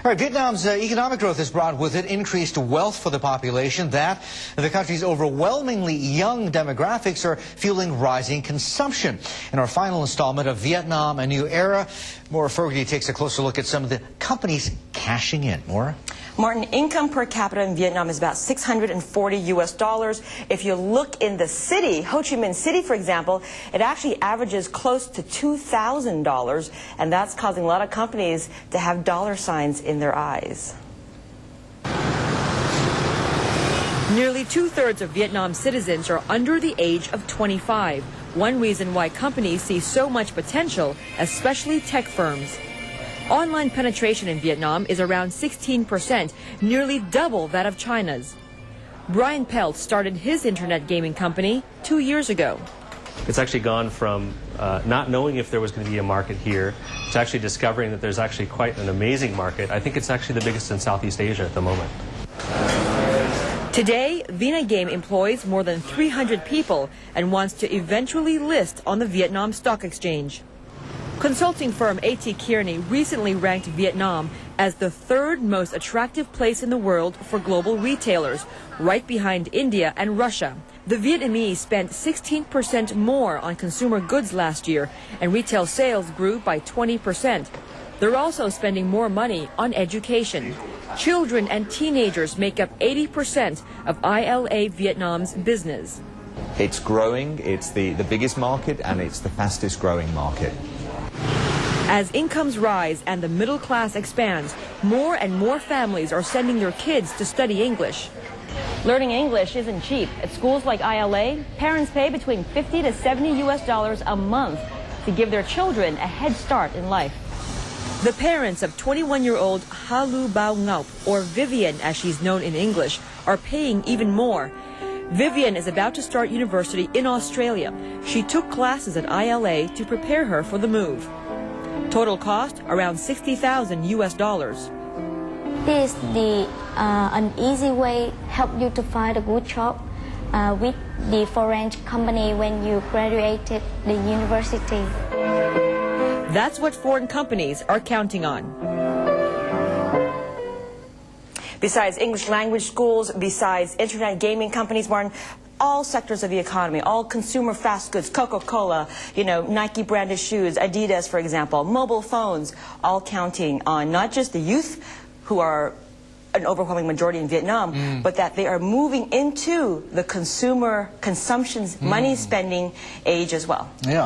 All right, Vietnam's economic growth has brought with it increased wealth for the population. That the country's overwhelmingly young demographics are fueling rising consumption. In our final installment of Vietnam, A New Era, Maura Fogarty takes a closer look at some of the companies cashing in. Maura? Martin, income per capita in Vietnam is about $640 US. If you look in the city, Ho Chi Minh City, for example, it actually averages close to $2,000, and that's causing a lot of companies to have dollar signs in their eyes. Nearly two-thirds of Vietnam's citizens are under the age of 25. One reason why companies see so much potential, especially tech firms. Online penetration in Vietnam is around 16%, nearly double that of China's. Brian Pelt started his internet gaming company 2 years ago. It's actually gone from not knowing if there was going to be a market here to actually discovering that there's actually quite an amazing market. I think it's actually the biggest in Southeast Asia at the moment. Today, Vina Game employs more than 300 people and wants to eventually list on the Vietnam Stock Exchange. Consulting firm A.T. Kearney recently ranked Vietnam as the third most attractive place in the world for global retailers, right behind India and Russia. The Vietnamese spent 16% more on consumer goods last year, and retail sales grew by 20%. They're also spending more money on education. Children and teenagers make up 80% of ILA Vietnam's business. It's growing, it's the biggest market, and it's the fastest growing market. As incomes rise and the middle class expands, more and more families are sending their kids to study English. Learning English isn't cheap. At schools like ILA, parents pay between $50 to $70 US a month to give their children a head start in life. The parents of 21-year-old Ha Lu Bao Ngaup, or Vivian as she's known in English, are paying even more. Vivian is about to start university in Australia. She took classes at ILA to prepare her for the move. Total cost around $60,000 US. This is an easy way help you to find a good job with the foreign company when you graduated the university. That's what foreign companies are counting on. Besides English language schools, besides internet gaming companies, Martin, all sectors of the economy, all consumer fast goods, Coca-Cola, Nike branded shoes, Adidas, for example, mobile phones, all counting on not just the youth, who are an overwhelming majority in Vietnam, but that they are moving into the consumer consumption, money spending age as well. Yeah.